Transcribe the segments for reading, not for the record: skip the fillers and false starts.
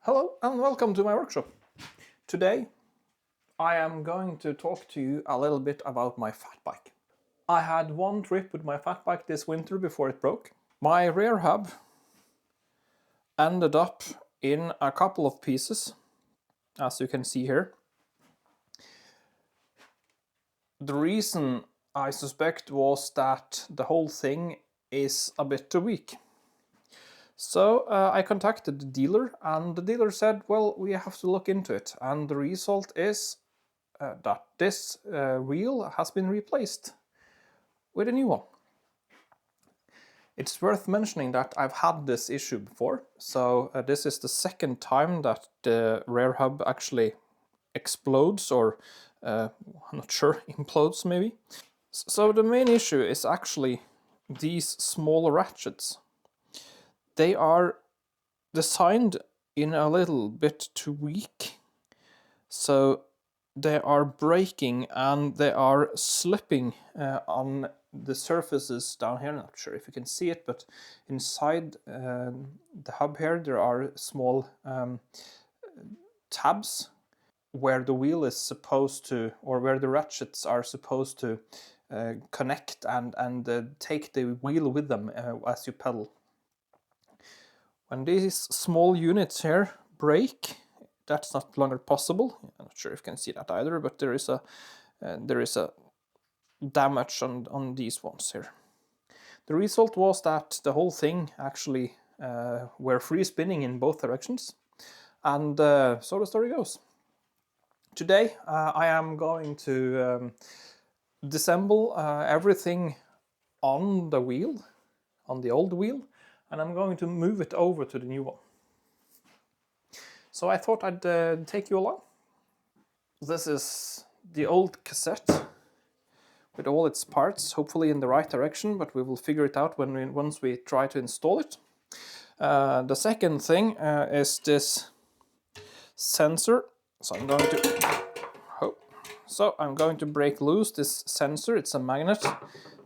Hello and welcome to my workshop. Today I am going to talk to you a little bit about my Fatbike. I had one trip with my Fatbike this winter before it broke. My rear hub ended up in a couple of pieces, as you can see here. The reason I suspect was that the whole thing is a bit too weak. So I contacted the dealer, and the dealer said, well, we have to look into it. And the result is that this wheel has been replaced with a new one. It's worth mentioning that I've had this issue before. So this is the second time that the rear hub actually explodes, or I'm not sure, implodes maybe. So the main issue is actually these small ratchets. They are designed in a little bit too weak, so they are breaking and they are slipping on the surfaces down here. I'm not sure if you can see it, but inside the hub here there are small tabs where the wheel is supposed to, or where the ratchets are supposed to connect and take the wheel with them as you pedal. When these small units here break, that's not longer possible. I'm not sure if you can see that either, but there is a damage on these ones here. The result was that the whole thing actually were free spinning in both directions, and so the story goes. Today I am going to disassemble everything on the wheel, on the old wheel, and I'm going to move it over to the new one. So I thought I'd take you along. This is the old cassette with all its parts, hopefully in the right direction, but we will figure it out once we try to install it. The second thing is this sensor. So I'm going to break loose this sensor. It's a magnet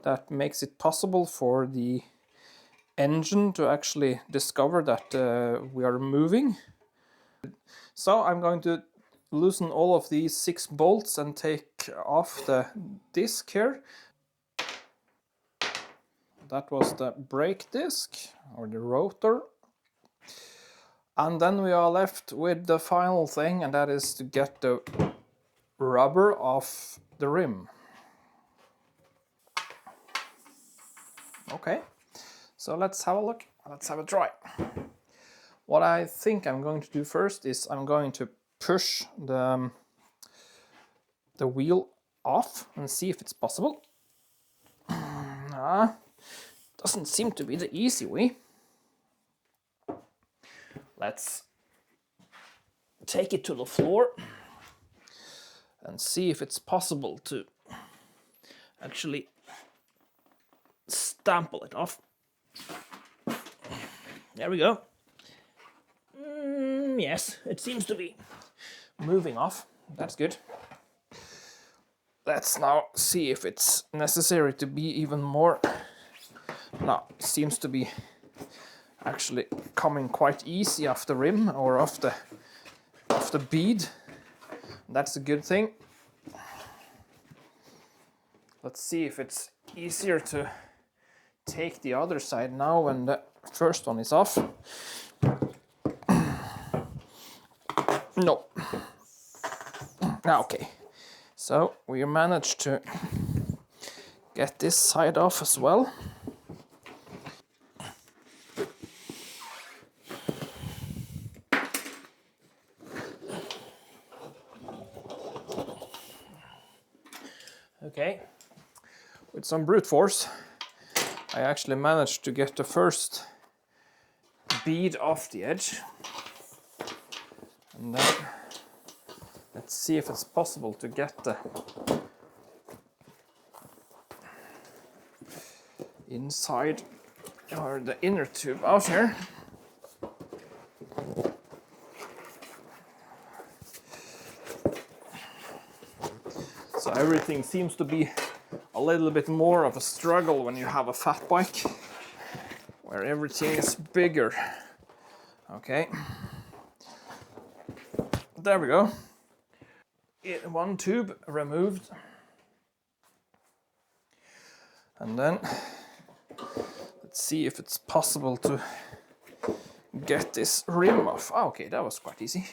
that makes it possible for the engine to actually discover that we are moving. So I'm going to loosen all of these 6 bolts and take off the disc here. That was the brake disc, or the rotor. And then we are left with the final thing, and that is to get the rubber off the rim. Okay. So let's have a look, let's have a try. What I think I'm going to do first is I'm going to push the wheel off and see if it's possible. Doesn't seem to be the easy way. Let's take it to the floor and see if it's possible to actually stample it off. There we go. Yes, it seems to be moving off. That's good. Let's now see if it's necessary to be even more. No, it seems to be actually coming quite easy off the rim, or off the bead. That's a good thing. Let's see if it's easier to take the other side now when the first one is off. No. Okay. So we managed to get this side off as well. Okay. With some brute force, I actually managed to get the first bead off the edge. And then let's see if it's possible to get the inside, or the inner tube out here. So everything seems to be a little bit more of a struggle when you have a Fatbike, where everything is bigger. Okay. there we go. One tube removed. And then let's see if it's possible to get this rim off. Oh, okay, that was quite easy.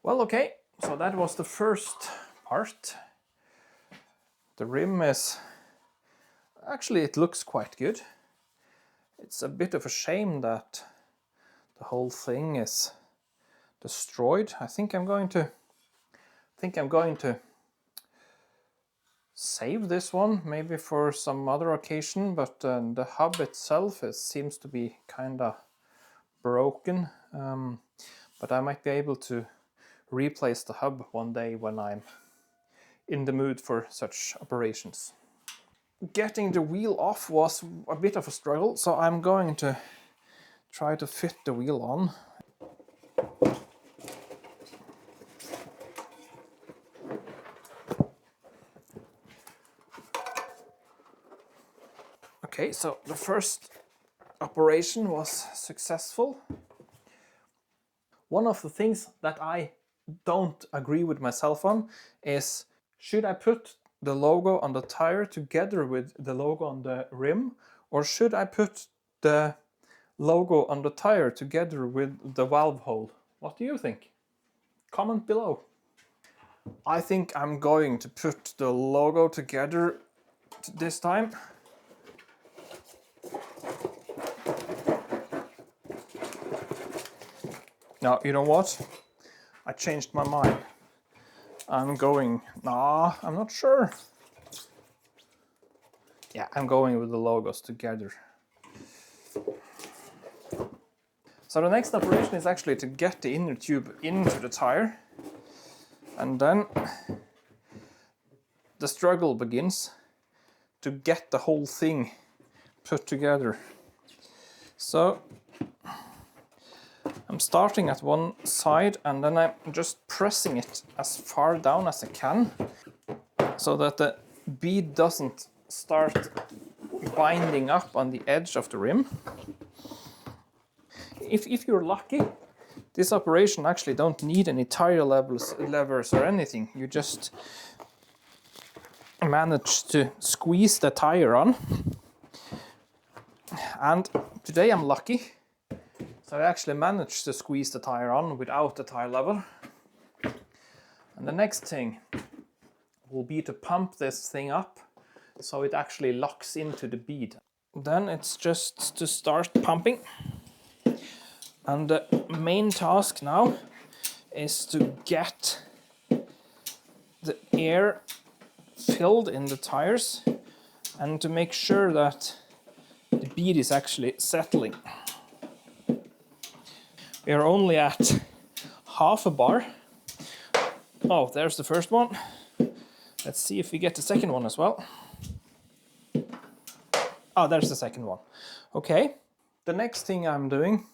Well, okay, so that was the first part. The rim is... actually, it looks quite good. It's a bit of a shame that the whole thing is destroyed. I think I'm going to save this one, maybe for some other occasion, but the hub itself seems to be kind of broken. But I might be able to replace the hub one day when I'm in the mood for such operations. Getting the wheel off was a bit of a struggle, so I'm going to try to fit the wheel on. Okay, so the first operation was successful. One of the things that I don't agree with myself on is, should I put the logo on the tire together with the logo on the rim, or should I put the logo on the tire together with the valve hole? What do you think? Comment below. I think I'm going to put the logo together this time. Now, you know what? I changed my mind. I'm not sure. Yeah, I'm going with the logos together. So the next operation is actually to get the inner tube into the tire. And then the struggle begins to get the whole thing put together. So I'm starting at one side and then I'm just pressing it as far down as I can so that the bead doesn't start binding up on the edge of the rim. If you're lucky, this operation actually don't need any tire levers or anything. You just manage to squeeze the tire on. And today I'm lucky. So I actually managed to squeeze the tire on without the tire lever. And the next thing will be to pump this thing up so it actually locks into the bead. Then it's just to start pumping. And the main task now is to get the air filled in the tires and to make sure that the bead is actually settling. We are only at half a bar. Oh, there's the first one. Let's see if we get the second one as well. Oh, there's the second one. Okay. The next thing I'm doing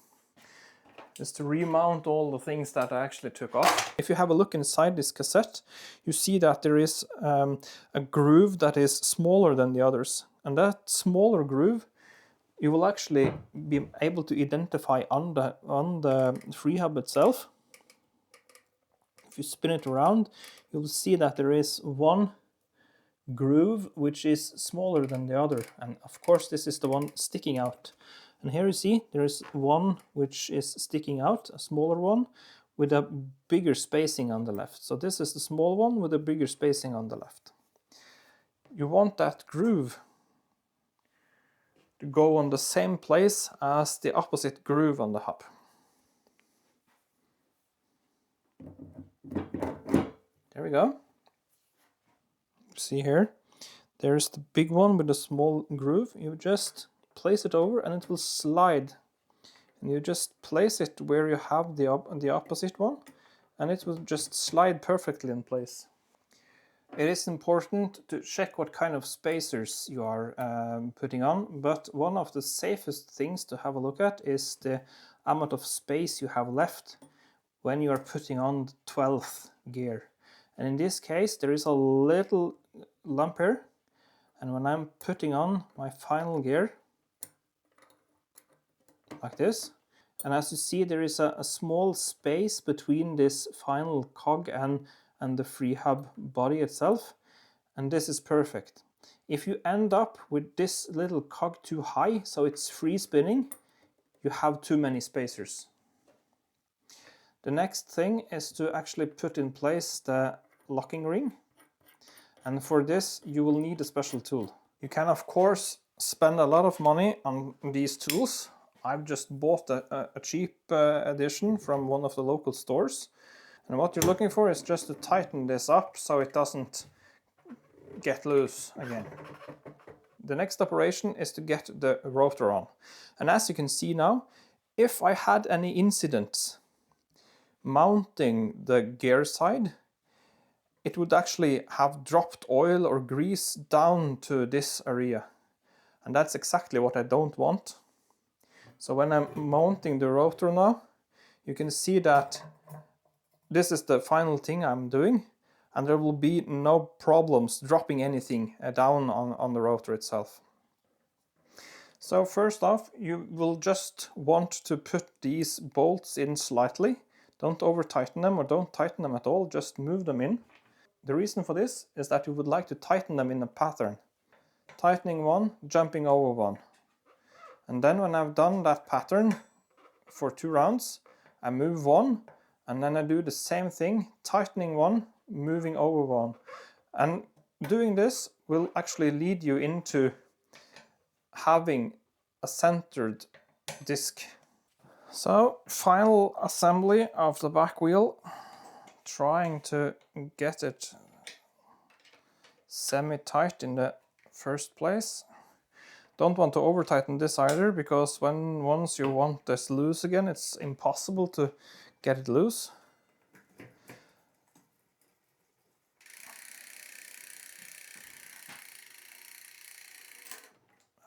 is to remount all the things that I actually took off. If you have a look inside this cassette, you see that there is a groove that is smaller than the others. And that smaller groove you will actually be able to identify on the free hub itself. If you spin it around, you'll see that there is one groove which is smaller than the other, and of course this is the one sticking out. And here you see there is one which is sticking out, a smaller one with a bigger spacing on the left. So this is the small one with a bigger spacing on the left. You want that groove to go on the same place as the opposite groove on the hub. There we go. See here, there's the big one with the small groove. You just place it over and it will slide. And you just place it where you have the opposite one, and it will just slide perfectly in place. It is important to check what kind of spacers you are putting on, but one of the safest things to have a look at is the amount of space you have left when you are putting on the 12th gear. And in this case, there is a little lump here, and when I'm putting on my final gear, like this, And as you see, there is a small space between this final cog and the free hub body itself, and this is perfect. If you end up with this little cog too high, so it's free spinning, you have too many spacers. The next thing is to actually put in place the locking ring, and for this you will need a special tool. You can of course spend a lot of money on these tools. I've just bought a cheap edition from one of the local stores, and what you're looking for is just to tighten this up so it doesn't get loose again. The next operation is to get the rotor on, and as you can see now, if I had any incidents mounting the gear side, it would actually have dropped oil or grease down to this area, and that's exactly what I don't want. So when I'm mounting the rotor now, you can see that this is the final thing I'm doing, and there will be no problems dropping anything down on the rotor itself. So first off, you will just want to put these bolts in slightly. Don't over tighten them, or don't tighten them at all, just move them in. The reason for this is that you would like to tighten them in a pattern. Tightening one, jumping over one. And then when I've done that pattern for 2 rounds, I move one, and then I do the same thing, tightening one, moving over one. And doing this will actually lead you into having a centered disc. So, final assembly of the back wheel, trying to get it semi-tight in the first place. Don't want to over tighten this either, because once you want this loose again, it's impossible to get it loose.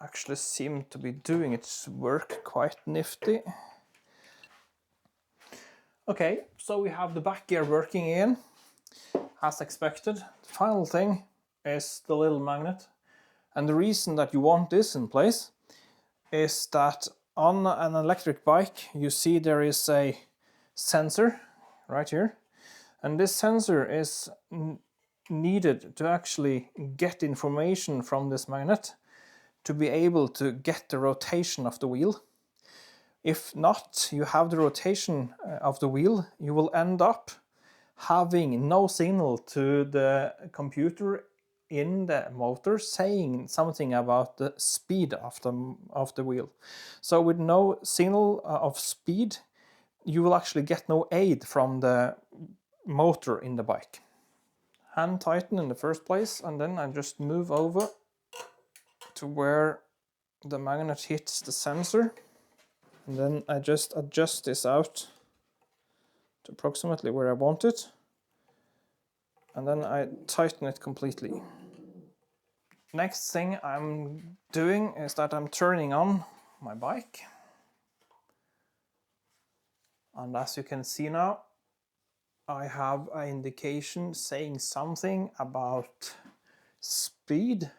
Actually seem to be doing its work quite nifty. Okay, so we have the back gear working again, as expected. The final thing is the little magnet. And the reason that you want this in place is that on an electric bike, you see there is a sensor right here. And this sensor is needed to actually get information from this magnet to be able to get the rotation of the wheel. If not, you have the rotation of the wheel, you will end up having no signal to the computer in the motor saying something about the speed of the wheel. So with no signal of speed, you will actually get no aid from the motor in the bike. Hand tighten in the first place, and then I just move over to where the magnet hits the sensor, and then I just adjust this out to approximately where I want it, and then I tighten it completely. Next thing I'm doing is that I'm turning on my bike, and as you can see now, I have an indication saying something about speed,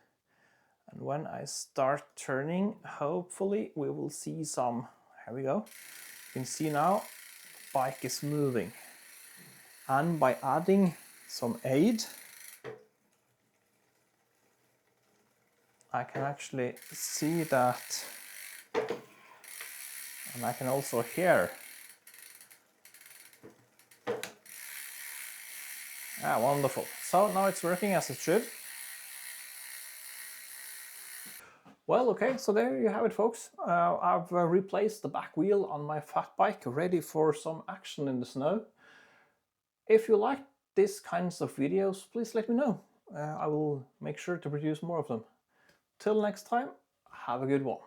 and when I start turning, hopefully we will see some. Here we go. You can see now the bike is moving, and by adding some aid, I can actually see that, and I can also hear. Ah, wonderful. So now it's working as it should. Well, okay, so there you have it, folks. I've replaced the back wheel on my Fatbike, ready for some action in the snow. If you like these kinds of videos, please let me know. I will make sure to produce more of them. Till next time, have a good one.